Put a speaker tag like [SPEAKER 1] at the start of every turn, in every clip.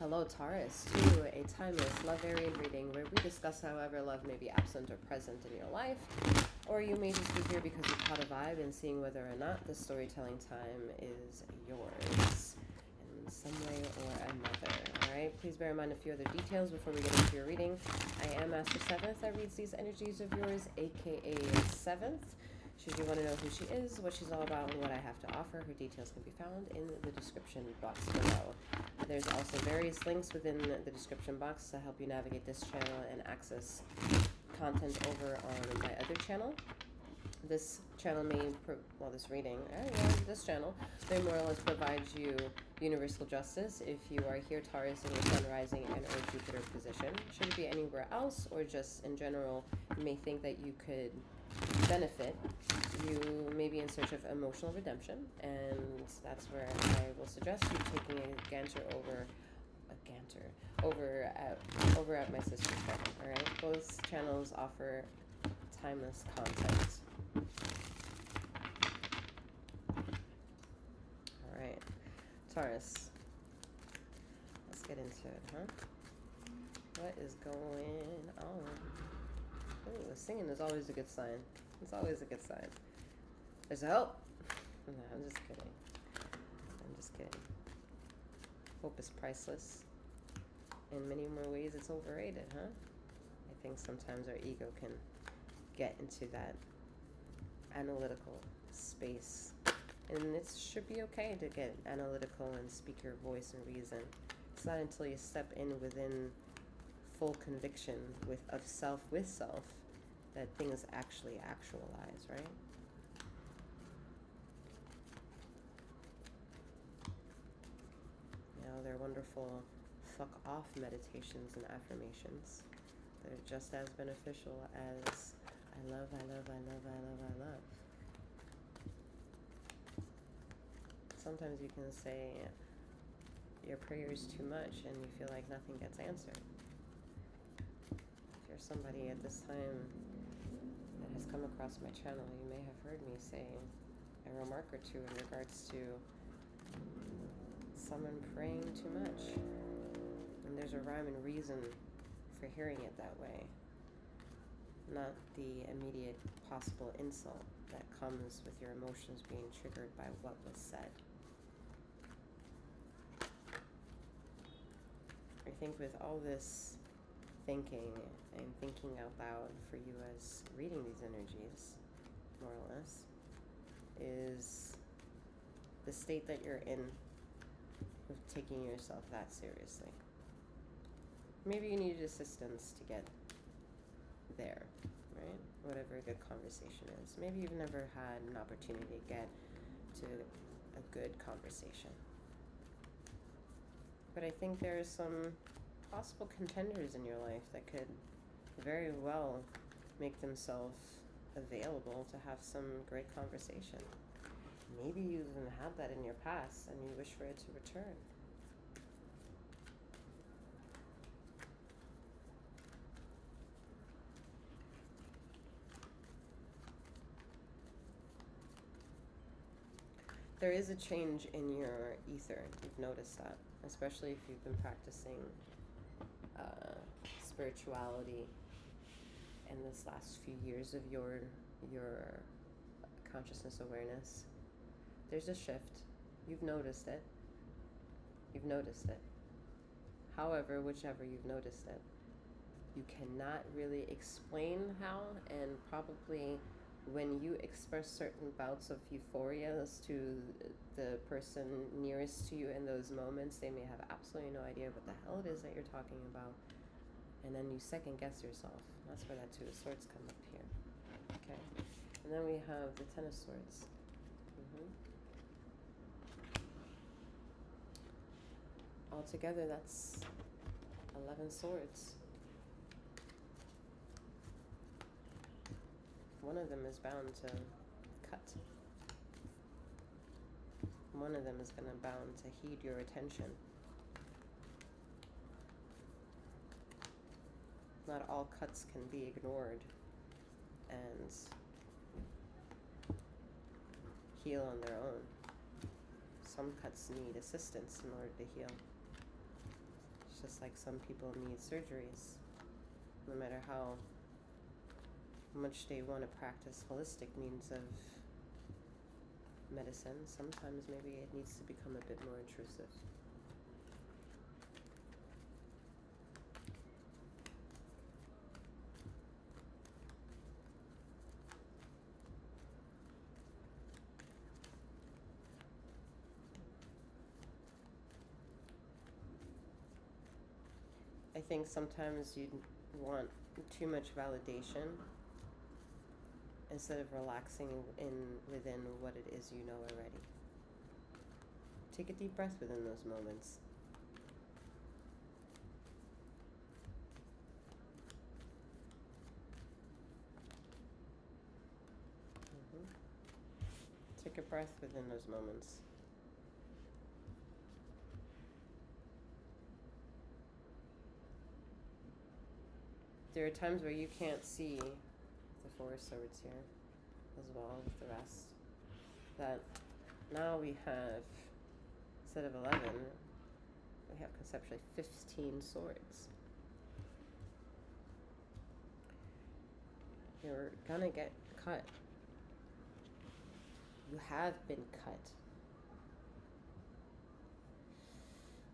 [SPEAKER 1] Hello, Taurus, to a timeless love variant reading where we discuss however love may be absent or present in your life, or you may just be here because you caught a vibe and seeing whether or not the storytelling time is yours in some way or another. Alright, please bear in mind a few other details before we get into your reading. I am Master Seventh that reads these energies of yours, aka Seventh. Should you want to know who she is, what she's all about, and what I have to offer, her details can be found in the description box below. There's also various links within the description box to help you navigate this channel and access content over on my other channel. This channel may, this reading, this channel may more or less provide you universal justice if you are here, Taurus, in your Sun, Rising, and or Jupiter position. Should it be anywhere else or just in general, you may think that you could benefit. You may be in search of emotional redemption, and that's where I will suggest you taking a gander over at my sister's channel. All right, both channels offer timeless content. All right, Taurus, let's get into it, huh? What is going on? Ooh, singing is always a good sign. It's always a good sign. There's hope. No, I'm just kidding. I'm just kidding. Hope is priceless. In many more ways, it's overrated, huh? I think sometimes our ego can get into that analytical space. And it should be okay to get analytical and speak your voice and reason. It's not until you step in within full conviction of self with self that things actually actualize, right? You know, they're wonderful fuck off meditations and affirmations that are just as beneficial as I love, I love, I love, I love, I love. Sometimes you can say your prayers too much and you feel like nothing gets answered. If you're somebody at this time that has come across my channel, you may have heard me say a remark or two in regards to someone praying too much. And there's a rhyme and reason for hearing it that way, not the immediate possible insult that comes with your emotions being triggered by what was said. I think with all this thinking and thinking out loud for you as reading these energies, more or less, is the state that you're in with taking yourself that seriously. Maybe you needed assistance to get there, right? Whatever a good conversation is. Maybe you've never had an opportunity to get to a good conversation. But I think there are some possible contenders in your life that could very well make themselves available to have some great conversation. Maybe you even had that in your past and you wish for it to return. There is a change in your ether. You've noticed that, especially if you've been practicing spirituality in this last few years of your consciousness awareness. There's a shift. You've noticed it. You've noticed it. However, whichever you've noticed it, you cannot really explain how, and probably when you express certain bouts of euphoria as to the person nearest to you in those moments, they may have absolutely no idea what the hell it is that you're talking about. And then you second guess yourself. That's where that Two of Swords come up here. Okay? And then we have the Ten of Swords. Altogether, that's 11 swords. One of them is bound to cut. One of them is bound to heed your attention. Not all cuts can be ignored and heal on their own. Some cuts need assistance in order to heal. It's just like some people need surgeries. No matter how much they want to practice holistic means of medicine, sometimes maybe it needs to become a bit more intrusive. I think sometimes you want too much validation instead of relaxing within what it is you know already. Take a deep breath within those moments. Take a breath within those moments. There are times where you can't see the Four of Swords here as well with the rest. That now we have, instead of 11, we have conceptually 15 swords. You're gonna get cut. You have been cut.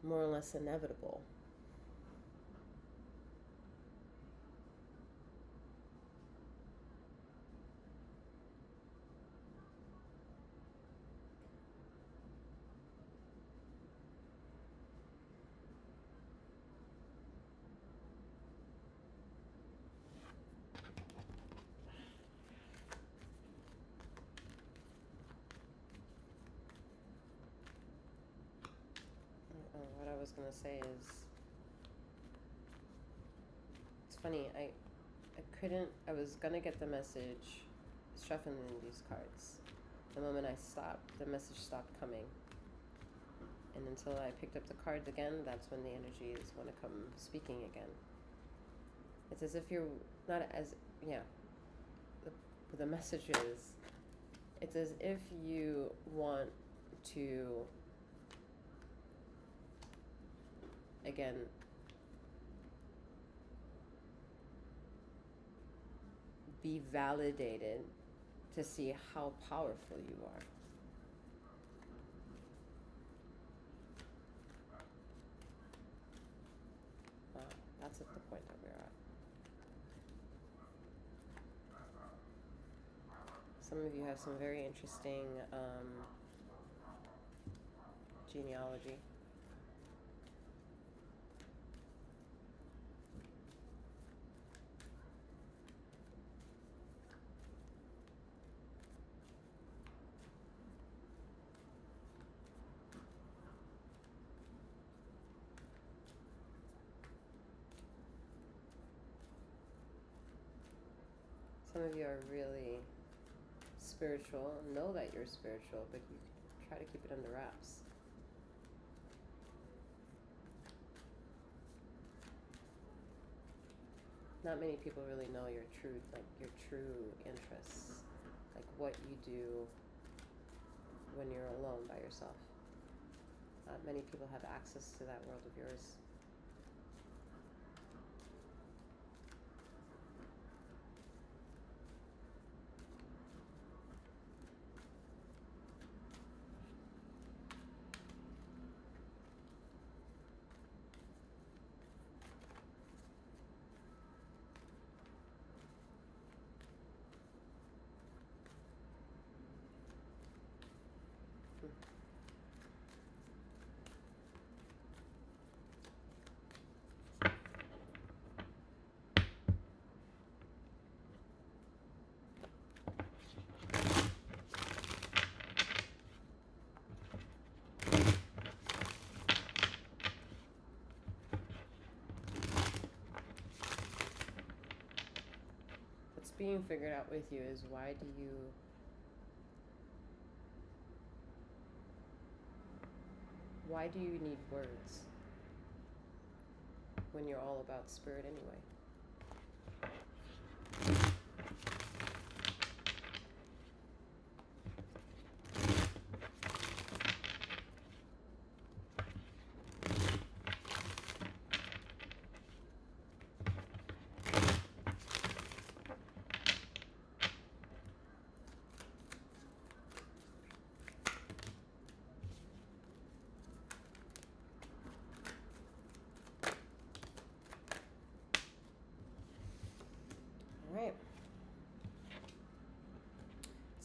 [SPEAKER 1] More or less inevitable. What I was gonna say is, it's funny, I was gonna get the message shuffling these cards. The moment I stopped, the message stopped coming. And until I picked up the cards again, that's when the energy is going to come speaking again. It's as if you're not as, the message is, it's as if you want to, again, be validated to see how powerful you are. Wow, that's at the point that we're at. Some of you have some very interesting genealogy. Some of you are really spiritual, know that you're spiritual, but you try to keep it under wraps. Not many people really know your true interests, like what you do when you're alone by yourself. Not many people have access to that world of yours. What's being figured out with you is why do you need words when you're all about spirit anyway?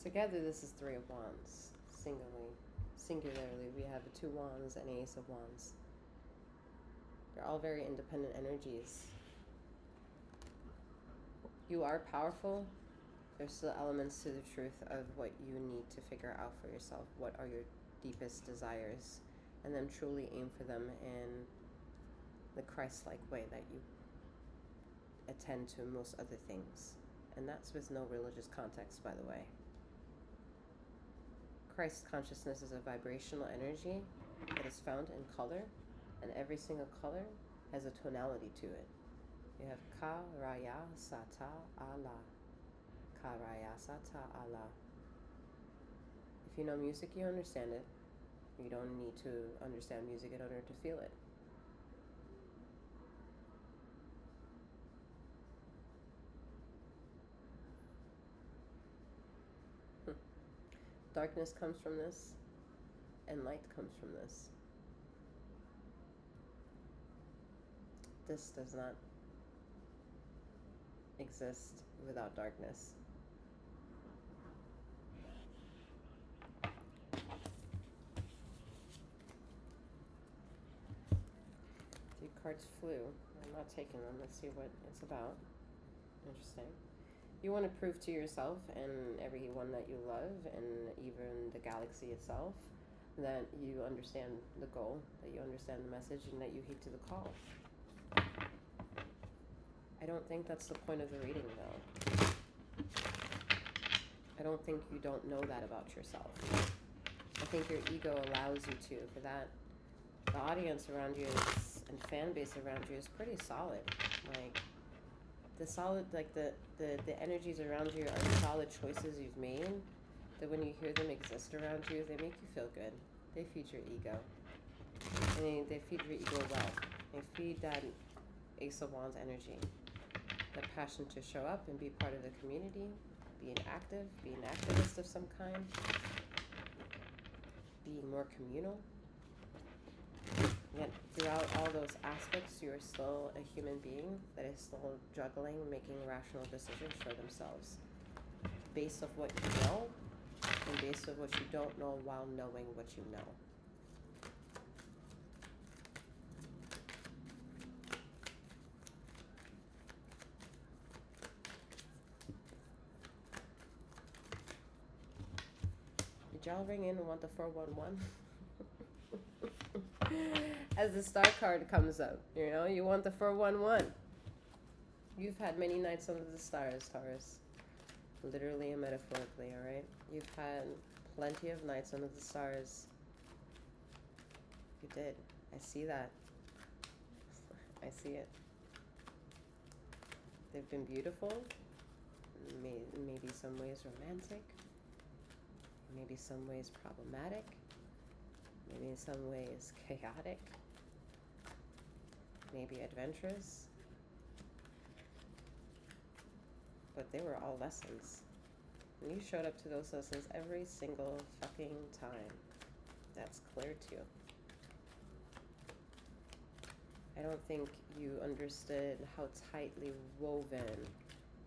[SPEAKER 1] Together, this is Three of Wands. Singularly, we have a Two Wands and Ace of Wands. They're all very independent energies. You are powerful. There's still elements to the truth of what you need to figure out for yourself. What are your deepest desires? And then truly aim for them in the Christ-like way that you attend to most other things. And that's with no religious context, by the way. Christ consciousness is a vibrational energy that is found in color, and every single color has a tonality to it. You have Ka Raya Sata Allah. Ka Raya Sata Allah. If you know music, you understand it. You don't need to understand music in order to feel it. Darkness comes from this, and light comes from this. This does not exist without darkness. The cards flew. I'm not taking them. Let's see what it's about. Interesting. You want to prove to yourself and everyone that you love, and even the galaxy itself, that you understand the goal, that you understand the message, and that you heed to the call. I don't think that's the point of the reading, though. I don't think you don't know that about yourself. I think your ego allows you to. For that, the audience around you is, and fan base around you is pretty solid. Like, the energies around you are solid choices you've made, that when you hear them exist around you, they make you feel good. They feed your ego. And they feed your ego well. They feed that Ace of Wands energy. The passion to show up and be part of the community, being active, being an activist of some kind, being more communal. Yet throughout all those aspects, you are still a human being that is still juggling, making rational decisions for themselves, based off what you know, and based off what you don't know while knowing what you know. Did y'all ring in and want the 411? As the star card comes up, you want the 411. You've had many nights under the stars, Taurus. Literally and metaphorically, alright? You've had plenty of nights under the stars. You did. I see that. I see it. They've been beautiful. Maybe some ways romantic. Maybe some ways problematic. Maybe in some ways chaotic. Maybe adventurous. But they were all lessons. And you showed up to those lessons every single fucking time. That's clear too. I don't think you understood how tightly woven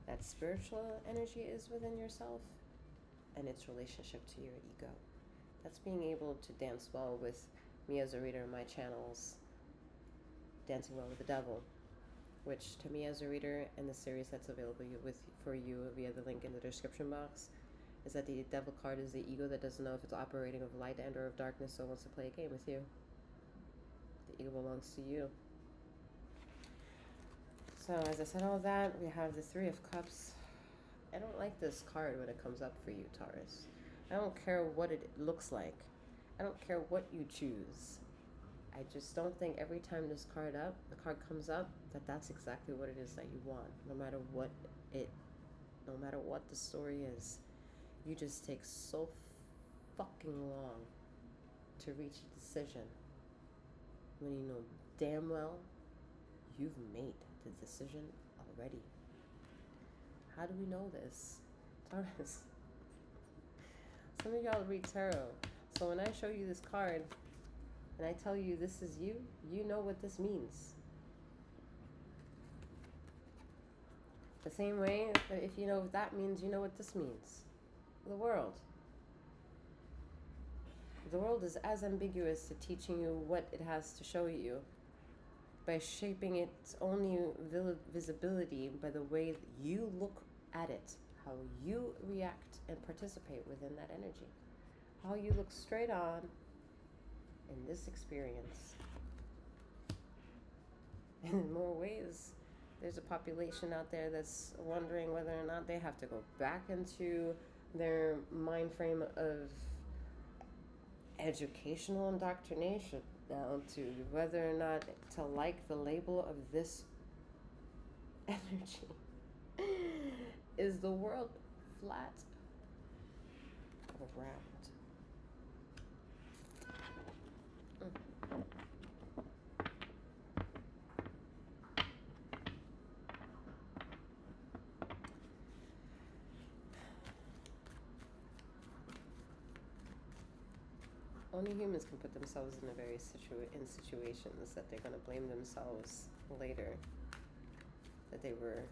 [SPEAKER 1] that spiritual energy is within yourself and its relationship to your ego. That's being able to dance well with me as a reader in my channels, Dancing Well with the Devil, which to me as a reader and the series that's available for you via the link in the description box is that the Devil card is the ego that doesn't know if it's operating of light and or of darkness, so wants to play a game with you. The ego belongs to you. So as I said all that, we have the Three of Cups. I don't like this card when it comes up for you, Taurus. I don't care what it looks like. I don't care what you choose. I just don't think every time the card comes up, that's exactly what it is that you want. No matter what the story is, you just take so fucking long to reach a decision when you know damn well you've made the decision already. How do we know this? Taurus. Some of y'all read tarot. So when I show you this card and I tell you this is you, you know what this means. The same way that if you know what that means, you know what this means. the world. The world is as ambiguous to teaching you what it has to show you by shaping its only visibility by the way that you look at it, how you react and participate within that energy, how you look straight on in this experience. And in more ways, there's a population out there that's wondering whether or not they have to go back into their mind frame of educational indoctrination down to whether or not to like the label of this energy. Is the world flat or round? Only humans can put themselves in in situations that they're going to blame themselves later that they were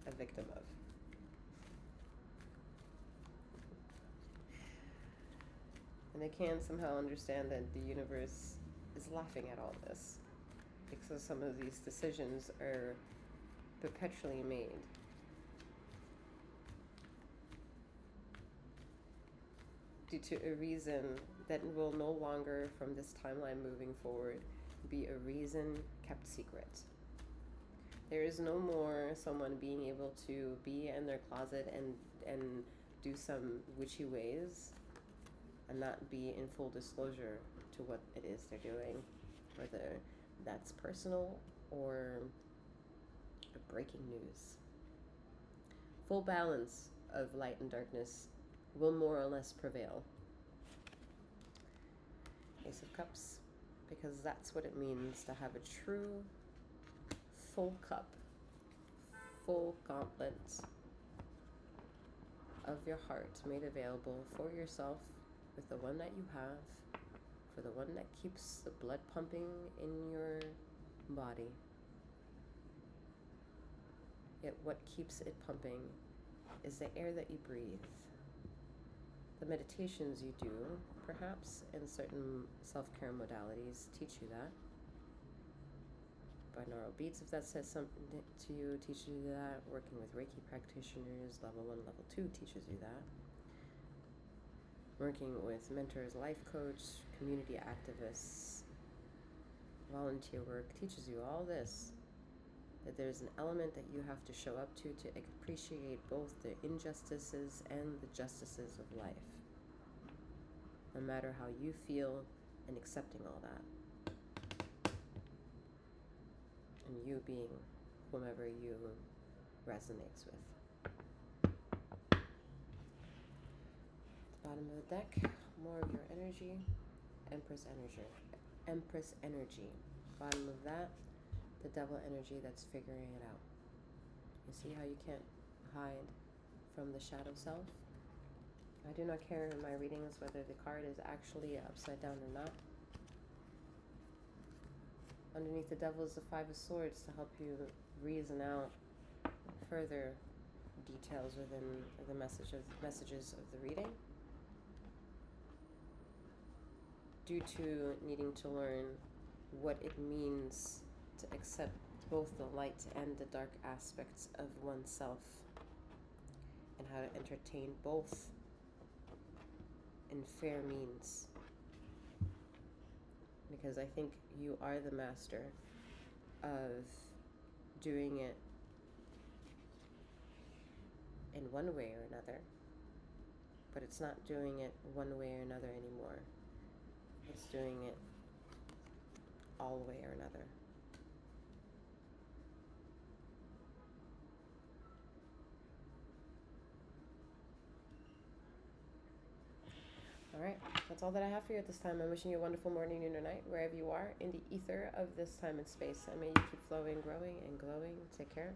[SPEAKER 1] a victim of. And they can't somehow understand that the universe is laughing at all this because some of these decisions are perpetually made. Due to a reason that will no longer, from this timeline moving forward, be a reason kept secret. There is no more someone being able to be in their closet and do some witchy ways and not be in full disclosure to what it is they're doing, whether that's personal or breaking news. Full balance of light and darkness will more or less prevail. Ace of Cups, because that's what it means to have a true full cup, full gauntlet of your heart made available for yourself with the one that you have, for the one that keeps the blood pumping in your body. Yet what keeps it pumping is the air that you breathe. The meditations you do, perhaps, in certain self-care modalities teach you that. Binaural beats, if that says something to you, teaches you that. Working with Reiki practitioners, level 1, level 2 teaches you that. Working with mentors, life coach, community activists, volunteer work teaches you all this. That there's an element that you have to show up to appreciate both the injustices and the justices of life. No matter how you feel in accepting all that. And you being whomever you resonates with. Bottom of the deck, more of your energy. Empress energy. Empress energy. Bottom of that, the devil energy that's figuring it out. You see how you can't hide from the shadow self? I do not care in my readings whether the card is actually upside down or not. Underneath the devil is the Five of Swords to help you reason out further details within the messages of the reading. Due to needing to learn what it means to accept both the light and the dark aspects of oneself and how to entertain both in fair means. Because I think you are the master of doing it in one way or another, but it's not doing it one way or another anymore. It's doing it all way or another. All right, that's all that I have for you at this time. I'm wishing you a wonderful morning, noon, or night, wherever you are in the ether of this time and space. And may you keep flowing, growing, and glowing. Take care.